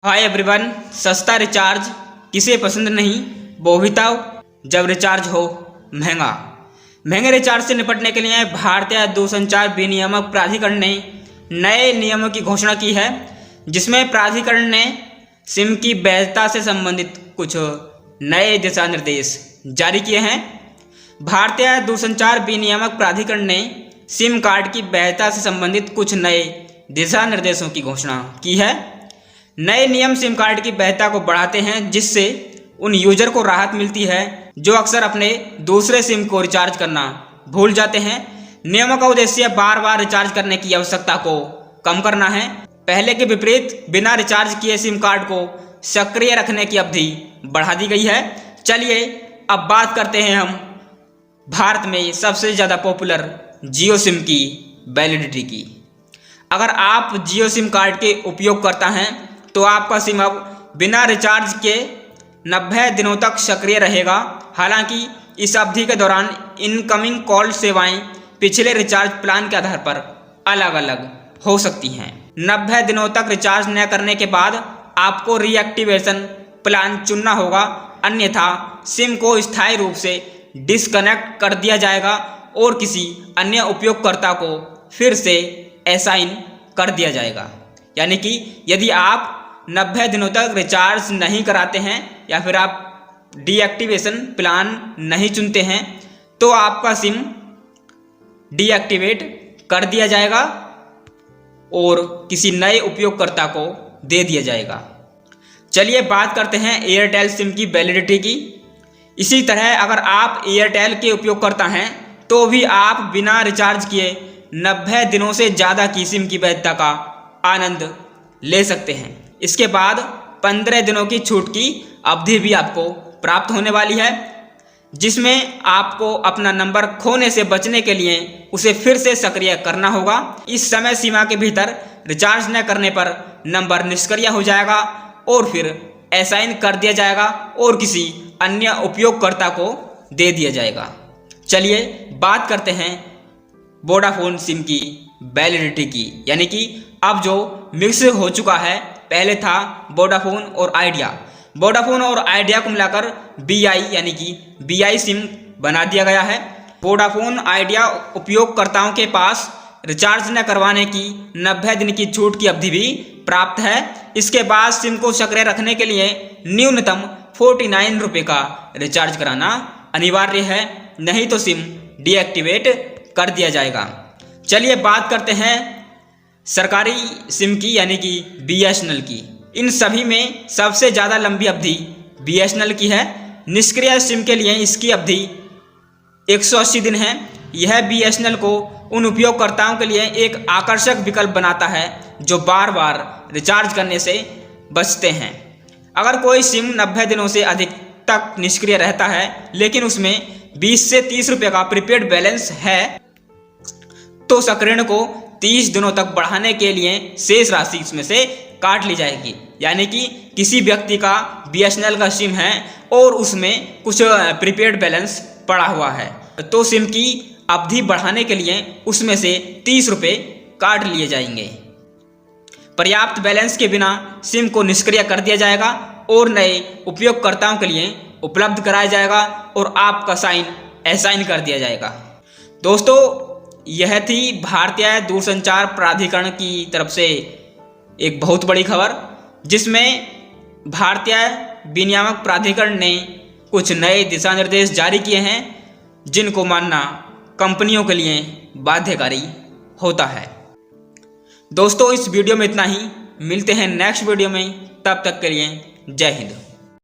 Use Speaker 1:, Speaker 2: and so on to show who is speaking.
Speaker 1: Hi everyone, सस्ता recharge किसे पसंद नहीं, वो भी तब जब रिचार्ज हो महंगा। महंगे रिचार्ज से निपटने के लिए भारतीय दूरसंचार विनियामक प्राधिकरण ने नए नियमों की घोषणा की है, जिसमें प्राधिकरण ने सिम की वैधता से संबंधित कुछ नए दिशा निर्देश जारी किए हैं। भारतीय दूरसंचार विनियामक प्राधिकरण ने सिम कार्ड की वैधता से संबंधित कुछ नए दिशा निर्देशों की घोषणा की है। नए नियम सिम कार्ड की वैधता को बढ़ाते हैं, जिससे उन यूजर को राहत मिलती है जो अक्सर अपने दूसरे सिम को रिचार्ज करना भूल जाते हैं। नियमों का उद्देश्य बार बार रिचार्ज करने की आवश्यकता को कम करना है। पहले के विपरीत बिना रिचार्ज किए सिम कार्ड को सक्रिय रखने की अवधि बढ़ा दी गई है। चलिए अब बात करते हैं हम भारत में सबसे ज़्यादा पॉपुलर जियो सिम की वैलिडिटी की। अगर आप जियो सिम कार्ड के उपयोग करता हैं तो आपका सिम अब बिना रिचार्ज के 90 दिनों तक सक्रिय रहेगा। हालांकि इस अवधि के दौरान इनकमिंग कॉल सेवाएं पिछले रिचार्ज प्लान के आधार पर अलग अलग हो सकती हैं। 90 दिनों तक रिचार्ज न करने के बाद आपको रीएक्टिवेशन प्लान चुनना होगा, अन्यथा सिम को स्थायी रूप से डिस्कनेक्ट कर दिया जाएगा और किसी अन्य उपयोगकर्ता को फिर से असाइन कर दिया जाएगा। यानी कि यदि आप 90 दिनों तक रिचार्ज नहीं कराते हैं या फिर आप डीएक्टिवेशन प्लान नहीं चुनते हैं तो आपका सिम डीएक्टिवेट कर दिया जाएगा और किसी नए उपयोगकर्ता को दे दिया जाएगा। चलिए बात करते हैं एयरटेल सिम की वैलिडिटी की। इसी तरह अगर आप एयरटेल के उपयोगकर्ता हैं तो भी आप बिना रिचार्ज किए 90 दिनों से ज़्यादा की सिम की वैधता का आनंद ले सकते हैं। इसके बाद 15 दिनों की छूट की अवधि भी आपको प्राप्त होने वाली है, जिसमें आपको अपना नंबर खोने से बचने के लिए उसे फिर से सक्रिय करना होगा। इस समय सीमा के भीतर रिचार्ज न करने पर नंबर निष्क्रिय हो जाएगा और फिर असाइन कर दिया जाएगा और किसी अन्य उपयोगकर्ता को दे दिया जाएगा। चलिए बात करते हैं वोडाफोन सिम की वैलिडिटी की, यानी कि अब जो मिक्स हो चुका है। पहले था वोडाफोन और आइडिया। वोडाफोन और आइडिया को मिलाकर बीआई यानी कि बीआई सिम बना दिया गया है। वोडाफोन आइडिया उपयोगकर्ताओं के पास रिचार्ज न करवाने की 90 दिन की छूट की अवधि भी प्राप्त है। इसके बाद सिम को सक्रिय रखने के लिए न्यूनतम 49 रुपये का रिचार्ज कराना अनिवार्य है, नहीं तो सिम डीएक्टिवेट कर दिया जाएगा। चलिए बात करते हैं सरकारी सिम की, यानी कि बीएसएनएल की। इन सभी में सबसे ज़्यादा लंबी अवधि बीएसएनएल की है। निष्क्रिय सिम के लिए इसकी अवधि 180 दिन है। यह बीएसएनएल को उन उपयोगकर्ताओं के लिए एक आकर्षक विकल्प बनाता है जो बार बार रिचार्ज करने से बचते हैं। अगर कोई सिम 90 दिनों से अधिक तक निष्क्रिय रहता है लेकिन उसमें 20 से 30 रुपये का प्रीपेड बैलेंस है तो सक्रियण को 30 दिनों तक बढ़ाने के लिए शेष राशि इसमें से काट ली जाएगी। यानी कि किसी व्यक्ति का बीएसएनएल का सिम है और उसमें कुछ प्रीपेड बैलेंस पड़ा हुआ है तो सिम की अवधि बढ़ाने के लिए उसमें से 30 रुपये काट लिए जाएंगे। पर्याप्त बैलेंस के बिना सिम को निष्क्रिय कर दिया जाएगा और नए उपयोगकर्ताओं के लिए उपलब्ध कराया जाएगा और आपका असाइन कर दिया जाएगा। दोस्तों, यह थी भारतीय दूरसंचार प्राधिकरण की तरफ से एक बहुत बड़ी खबर, जिसमें भारतीय विनियामक प्राधिकरण ने कुछ नए दिशा निर्देश जारी किए हैं जिनको मानना कंपनियों के लिए बाध्यकारी होता है। दोस्तों, इस वीडियो में इतना ही। मिलते हैं नेक्स्ट वीडियो में, तब तक के लिए जय हिंद।